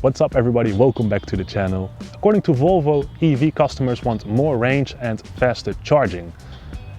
What's up everybody, welcome back to the channel. According to Volvo, EV customers want more range and faster charging.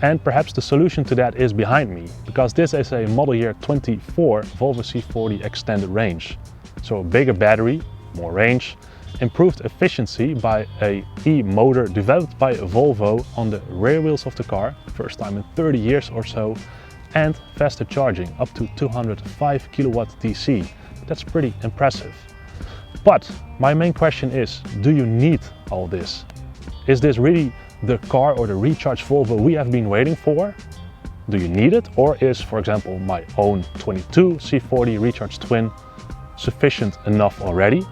And perhaps the solution to that is behind me, because this is a model year 24 Volvo C40 Extended Range. So a bigger battery, more range, improved efficiency by a e-motor developed by Volvo on the rear wheels of the car, first time in 30 years or so, and faster charging up to 205 kilowatt DC. That's pretty impressive. But my main question is, do you need all this? Is this really the car or the recharge Volvo we have been waiting for? Do you need it? Or is, for example, my own 22 C40 Recharge Twin sufficient enough already?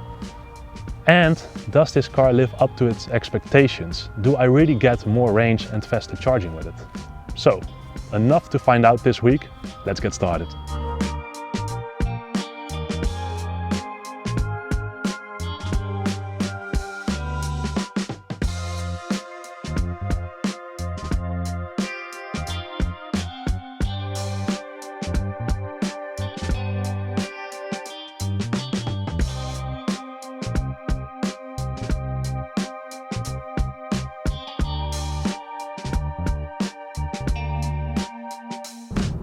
And does this car live up to its expectations? Do I really get more range and faster charging with it? So, enough to find out this week. Let's get started.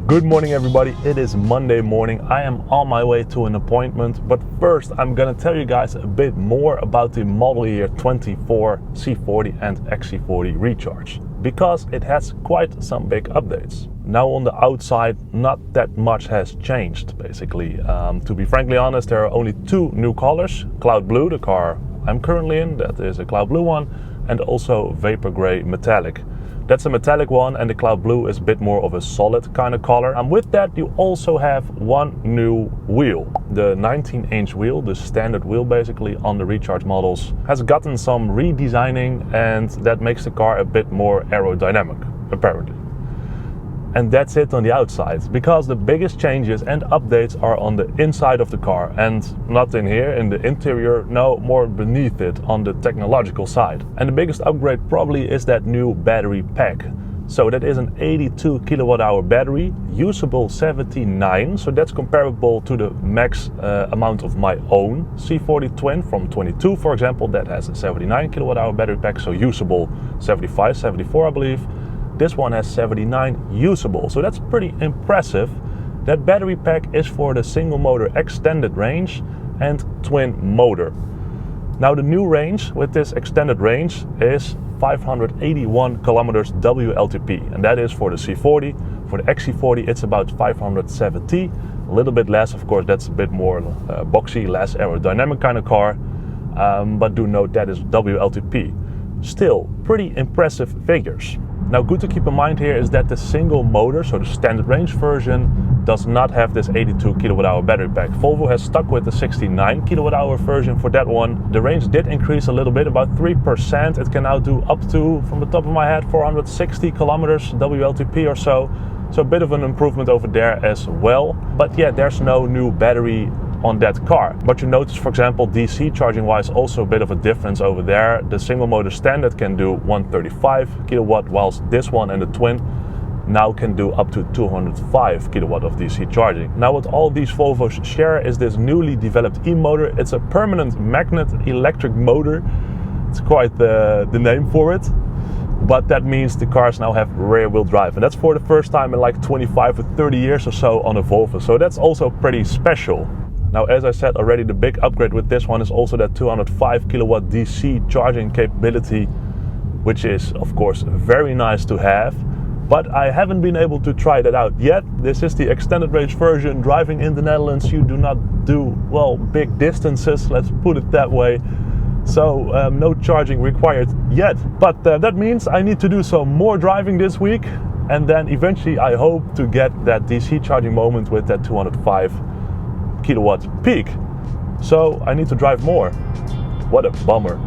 Good morning everybody, it is Monday morning. I am on my way to an appointment, but first I'm gonna tell you guys a bit more about the model year 24 C40 and XC40 Recharge, because it has quite some big updates. Now on the outside, not that much has changed basically. To be frankly honest, there are only two new colors: Cloud Blue, the car I'm currently in, that is a Cloud Blue one, and also Vapor Gray Metallic. That's a metallic one, and the Cloud Blue is a bit more of a solid kind of color. And with that you also have one new wheel. The 19-inch wheel, the standard wheel basically on the Recharge models, has gotten some redesigning, and that makes the car a bit more aerodynamic, apparently. And that's it on the outside, because the biggest changes and updates are on the inside of the car, and not in here in the interior, no, more beneath it on the technological side. And the biggest upgrade probably is that new battery pack. So that is an 82 kilowatt hour battery, usable 79, so that's comparable to the max amount of my own C40 Twin from 22, for example, that has a 79 kilowatt hour battery pack, so usable 75, 74 I believe. This one has 79 usable, so that's pretty impressive. That battery pack is for the single motor extended range and twin motor. Now the new range with this extended range is 581 kilometers WLTP, and that is for the C40. For the XC40 it's about 570, a little bit less, of course, that's a bit more boxy, less aerodynamic kind of car, but do note that is WLTP. Still pretty impressive figures. Now, good to keep in mind here is that the single motor, so the standard range version, does not have this 82 kilowatt hour battery pack. Volvo has stuck with the 69 kilowatt hour version for that one. The range did increase a little bit, about 3%. It can now do up to, from the top of my head, 460 kilometers WLTP or so. So a bit of an improvement over there as well. But yeah, there's no new battery on that car. But you notice, for example, DC charging wise, also a bit of a difference over there. The single motor standard can do 135 kilowatt, whilst this one and the twin now can do up to 205 kilowatt of DC charging. Now what all these Volvos share is this newly developed e-motor. It's a permanent magnet electric motor. It's quite the name for it. But that means the cars now have rear wheel drive, and that's for the first time in like 25 or 30 years or so on a Volvo. So that's also pretty special. Now, as I said already, the big upgrade with this one is also that 205 kilowatt DC charging capability, which is of course very nice to have, but I haven't been able to try that out yet. This is the extended range version. Driving in the Netherlands, you do not do, well, big distances, let's put it that way. So no charging required yet, but that means I need to do some more driving this week, and then eventually I hope to get that DC charging moment with that 205 kilowatt peak. So I need to drive more. What a bummer.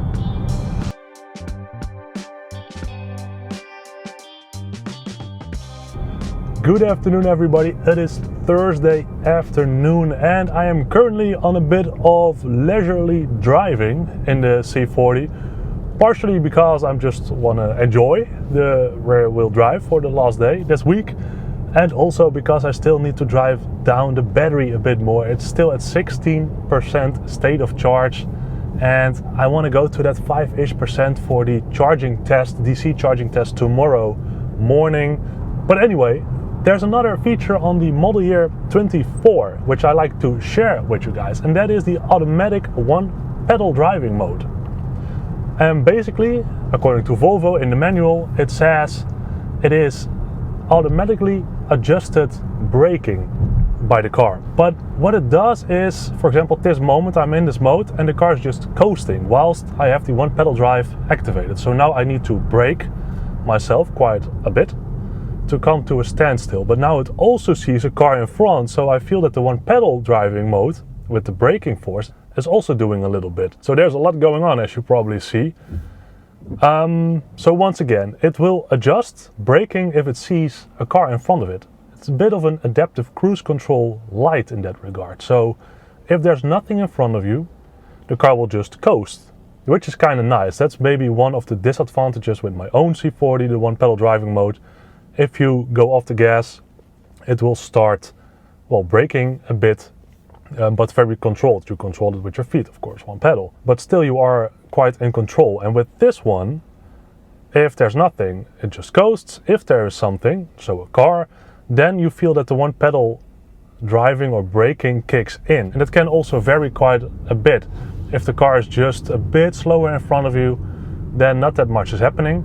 Good afternoon everybody, it is Thursday afternoon and I am currently on a bit of leisurely driving in the C40, partially because I just want to enjoy the rear wheel drive for the last day this week, And also because I still need to drive down the battery a bit more. It's still at 16% state of charge, and I want to go to that 5-ish% for the charging test, DC charging test tomorrow morning. But anyway, there's another feature on the model year 24 which I like to share with you guys, and that is the automatic one pedal driving mode. And basically, according to Volvo in the manual, it says it is automatically adjusted braking by the car. But what it does is, for example, at this moment I'm in this mode and the car is just coasting whilst I have the one pedal drive activated. So now I need to brake myself quite a bit to come to a standstill. But now it also sees a car in front, so I feel that the one pedal driving mode with the braking force is also doing a little bit. So there's a lot going on, as you probably see. So once again, it will adjust braking if it sees a car in front of it. It's a bit of an adaptive cruise control light in that regard. So if there's nothing in front of you, the car will just coast, which is kind of nice. That's maybe one of the disadvantages with my own C40, the one pedal driving mode. If you go off the gas, it will start, well, braking a bit, but very controlled. You control it with your feet, of course, one pedal. But still you are quite in control. And with this one, if there's nothing, it just coasts. If there is something, so a car, then you feel that the one pedal driving or braking kicks in. And it can also vary quite a bit. If the car is just a bit slower in front of you, then not that much is happening.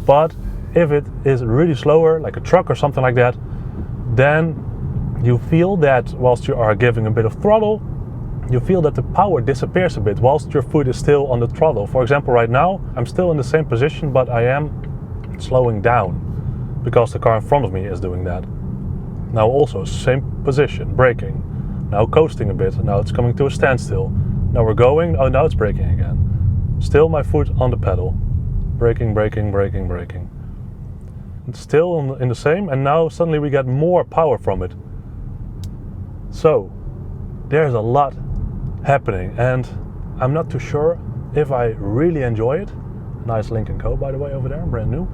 But if it is really slower, like a truck or something like that, then you feel that whilst you are giving a bit of throttle, you feel that the power disappears a bit whilst your foot is still on the throttle. For example, right now, I'm still in the same position, but I am slowing down because the car in front of me is doing that. Now also same position, braking. Now coasting a bit, now it's coming to a standstill. Now we're going, oh now it's braking again. Still my foot on the pedal. Braking, braking, braking, braking. It's still in the same, and now suddenly we get more power from it. So there's a lot happening, and I'm not too sure if I really enjoy it. Nice Lynk&Co, by the way, over there, brand new.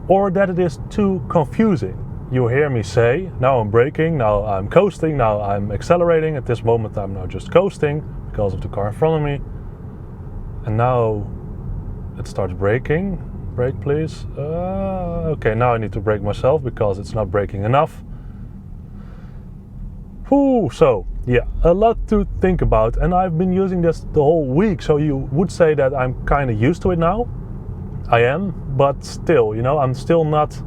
Or that it is too confusing. You hear me say, now I'm braking, now I'm coasting, now I'm accelerating. At this moment I'm now just coasting because of the car in front of me. And now it starts braking. Brake please. Okay, now I need to brake myself because it's not braking enough. Whew, so yeah, a lot to think about, and I've been using this the whole week, so you would say that I'm kind of used to it now. I am, but still, you know, I'm still not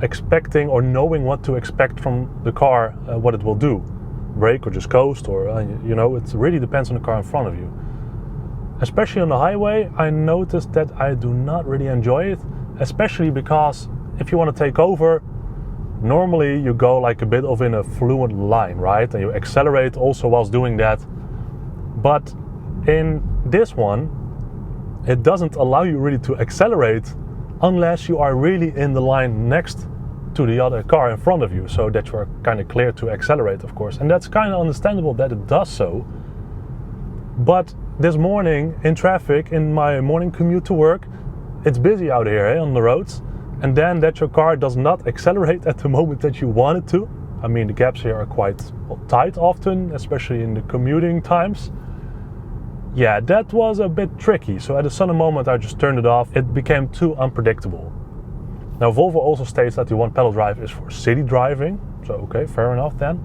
expecting or knowing what to expect from the car, what it will do. Brake or just coast, or you know, it really depends on the car in front of you. Especially on the highway, I noticed that I do not really enjoy it, especially because if you want to take over, normally you go like a bit of in a fluent line, right? And you accelerate also whilst doing that. But in this one, it doesn't allow you really to accelerate unless you are really in the line next to the other car in front of you, so that you are kind of clear to accelerate, of course. And that's kind of understandable that it does so. But this morning in traffic, in my morning commute to work, it's busy out here on the roads. And then that your car does not accelerate at the moment that you want it to. I mean, the gaps here are quite tight often, especially in the commuting times. Yeah, that was a bit tricky. So at a sudden moment I just turned it off. It became too unpredictable. Now Volvo also states that the one pedal drive is for city driving. So okay, fair enough then.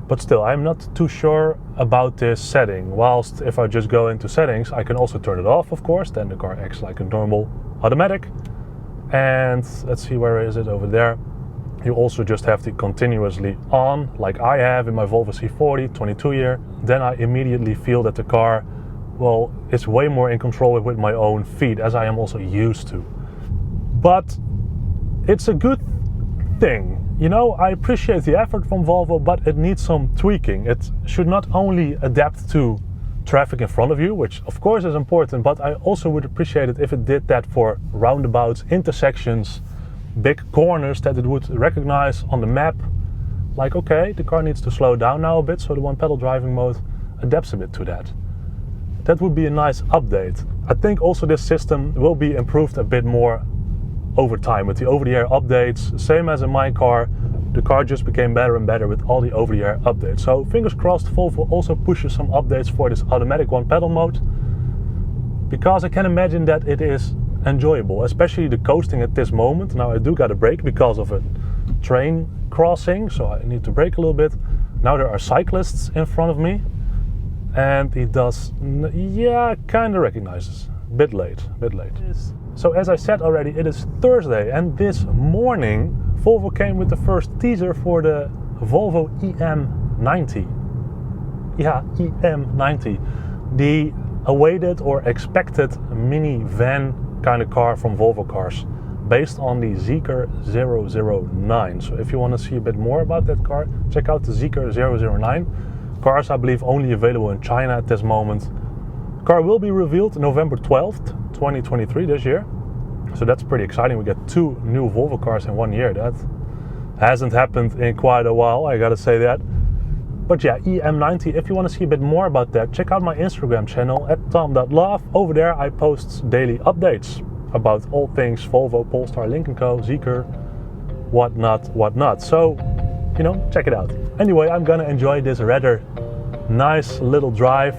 But still, I'm not too sure about this setting. Whilst if I just go into settings, I can also turn it off, of course. Then the car acts like a normal automatic. And let's see, where is it? Over there. You also just have to continuously on, like I have in my Volvo C40 22 year. Then I immediately feel that the car, well, is way more in control with my own feet, as I am also used to. But it's a good thing. You know, I appreciate the effort from Volvo, but it needs some tweaking. It should not only adapt to traffic in front of you, which of course is important, but I also would appreciate it if it did that for roundabouts, intersections, big corners, that it would recognize on the map, like okay, the car needs to slow down now a bit, so the one pedal driving mode adapts a bit to that. That would be a nice update. I think also this system will be improved a bit more over time with the over-the-air updates. Same as in my car, the car just became better and better with all the over-the-air updates. So fingers crossed Volvo also pushes some updates for this automatic one pedal mode, because I can imagine that it is enjoyable, especially the coasting at this moment. Now I do got a brake because of a train crossing, so I need to brake a little bit. Now there are cyclists in front of me, and he does, yeah, kind of recognizes. Bit late. So as I said already, it is Thursday, and this morning Volvo came with the first teaser for the Volvo EM90. Yeah, EM90. The awaited or expected minivan kind of car from Volvo Cars, based on the Zeekr 009. So if you want to see a bit more about that car, check out the Zeekr 009. Cars, I believe, only available in China at this moment. Car will be revealed November 12th, 2023, this year. So that's pretty exciting. We get 2 new Volvo cars in 1 year. That hasn't happened in quite a while, I gotta say that. But yeah, EM90, if you want to see a bit more about that, check out my Instagram channel at thom.love. Over there I post daily updates about all things Volvo, Polestar, Lynk&Co, Zeekr, whatnot. So, you know, check it out. Anyway, I'm gonna enjoy this rather nice little drive.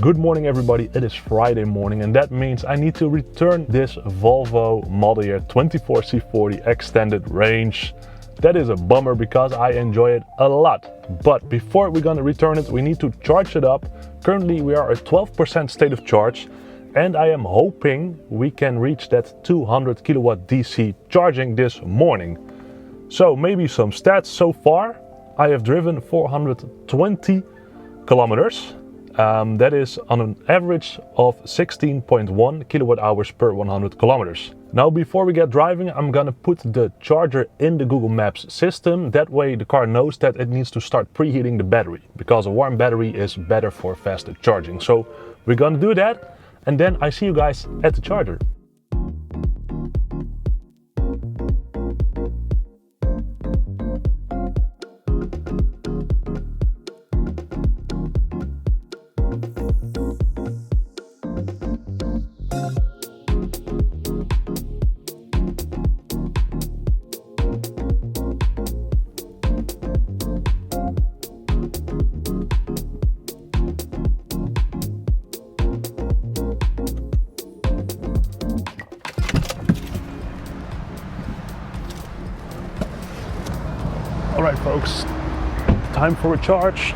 Good morning everybody, it is Friday morning, and that means I need to return this Volvo Model Year 24 C40 Extended Range. That is a bummer because I enjoy it a lot. But before we're gonna return it, we need to charge it up. Currently we are at 12% state of charge, and I am hoping we can reach that 200 kilowatt DC charging this morning. So maybe some stats so far. I have driven 420 kilometers. That is on an average of 16.1 kilowatt hours per 100 kilometers. Now before we get driving, I'm gonna put the charger in the Google Maps system. That way the car knows that it needs to start preheating the battery, because a warm battery is better for faster charging. So we're gonna do that, and then I see you guys at the charger. All right, folks, time for a charge.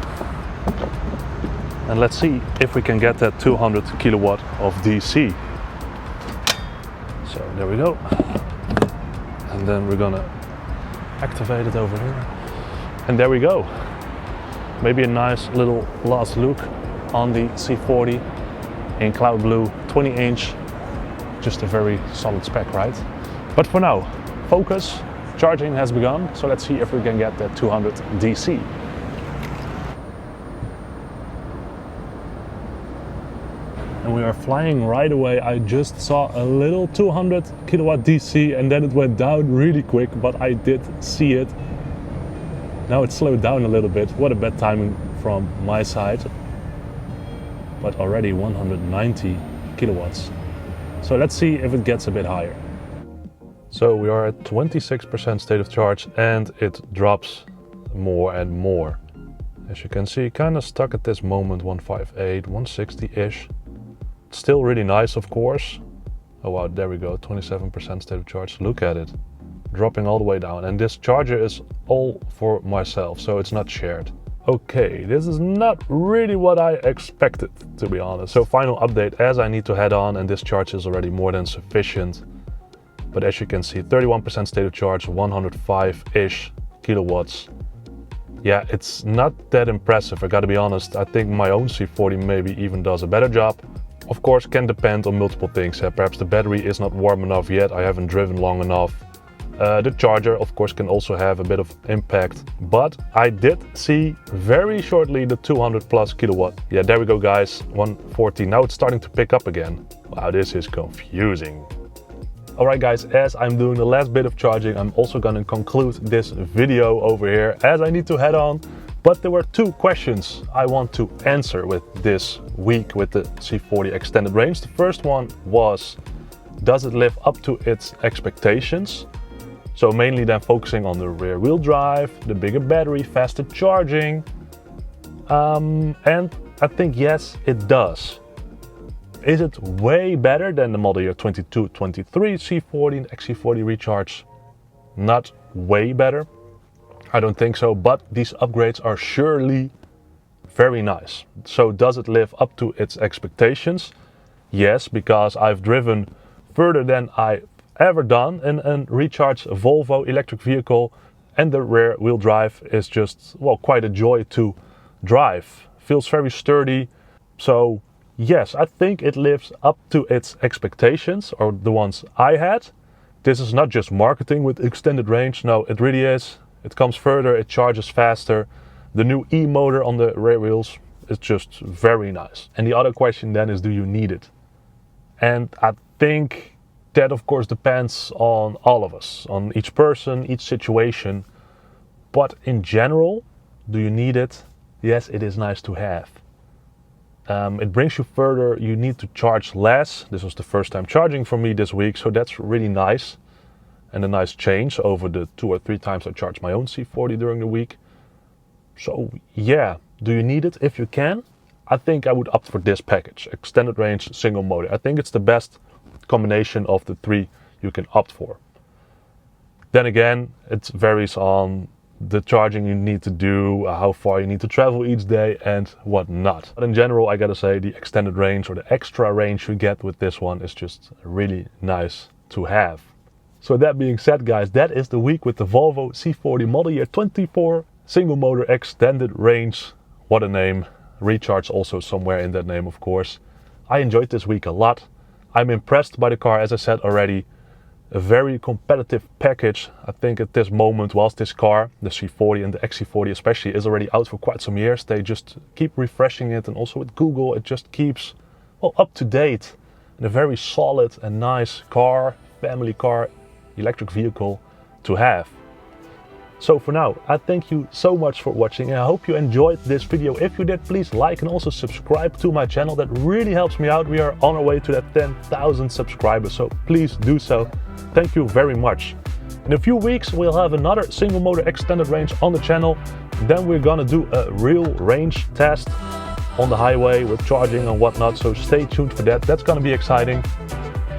And let's see if we can get that 200 kilowatt of DC. So there we go. And then we're gonna activate it over here. And there we go. Maybe a nice little last look on the C40 in cloud blue, 20-inch. Just a very solid spec, right? But for now, focus. Charging has begun, so let's see if we can get that 200 DC. And we are flying right away. I just saw a little 200 kilowatt DC, and then it went down really quick, but I did see it. Now it slowed down a little bit. What a bad timing from my side. But already 190 kilowatts. So let's see if it gets a bit higher. So we are at 26% state of charge, and it drops more and more. As you can see, kind of stuck at this moment, 158, 160-ish. Still really nice, of course. Oh wow, there we go, 27% state of charge. Look at it, dropping all the way down. And this charger is all for myself, so it's not shared. Okay, this is not really what I expected, to be honest. So final update, as I need to head on, and this charge is already more than sufficient. But as you can see, 31% state of charge, 105-ish kilowatts. Yeah, it's not that impressive, I gotta be honest. I think my own C40 maybe even does a better job. Of course, can depend on multiple things. Perhaps the battery is not warm enough yet, I haven't driven long enough. The charger, of course, can also have a bit of impact. But I did see very shortly the 200 plus kilowatt. Yeah, there we go, guys, 140. Now it's starting to pick up again. Wow, this is confusing. Alright guys, as I'm doing the last bit of charging, I'm also gonna conclude this video over here as I need to head on. But there were two questions I want to answer with this week with the C40 Extended Range. The first one was, does it live up to its expectations? So mainly then focusing on the rear wheel drive, the bigger battery, faster charging. And I think yes, it does. Is it way better than the model year 22-23 C40 and XC40 Recharge? Not way better. I don't think so, but these upgrades are surely very nice. So does it live up to its expectations? Yes, because I've driven further than I've ever done in a Recharge Volvo electric vehicle, and the rear wheel drive is just, well, quite a joy to drive. Feels very sturdy. So yes, I think it lives up to its expectations, or the ones I had. This is not just marketing with extended range, no, it really is. It comes further, it charges faster. The new e-motor on the rear wheels is just very nice. And the other question then is, do you need it? And I think that of course depends on all of us, on each person, each situation. But in general, do you need it? Yes, it is nice to have. It brings you further, you need to charge less. This was the first time charging for me this week, so that's really nice. And a nice change over the 2 or 3 times I charged my own C40 during the week. So yeah, do you need it? If you can, I think I would opt for this package, extended range single motor. I think it's the best combination of the 3 you can opt for. Then again, it varies on the charging you need to do, how far you need to travel each day and whatnot. But in general, I gotta say the extended range or the extra range you get with this one is just really nice to have. So that being said guys, that is the week with the Volvo C40 model year 24 single motor extended range. What a name. Recharge also somewhere in that name, of course. I enjoyed this week a lot. I'm impressed by the car, as I said already. A very competitive package. I think at this moment, whilst this car, the C40 and the XC40 especially, is already out for quite some years, they just keep refreshing it, and also with Google it just keeps, well, up to date. And a very solid and nice car, family car, electric vehicle to have. So for now, I thank you so much for watching, and I hope you enjoyed this video. If you did, please like and also subscribe to my channel. That really helps me out. We are on our way to that 10,000 subscribers, so please do so. Thank you very much. In a few weeks, we'll have another single motor extended range on the channel. Then we're gonna do a real range test on the highway with charging and whatnot, so stay tuned for that. That's gonna be exciting.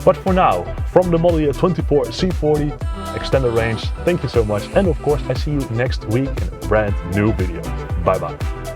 But for now, from the model year 24 C40 extended range, thank you so much. And of course, I see you next week in a brand new video. Bye bye.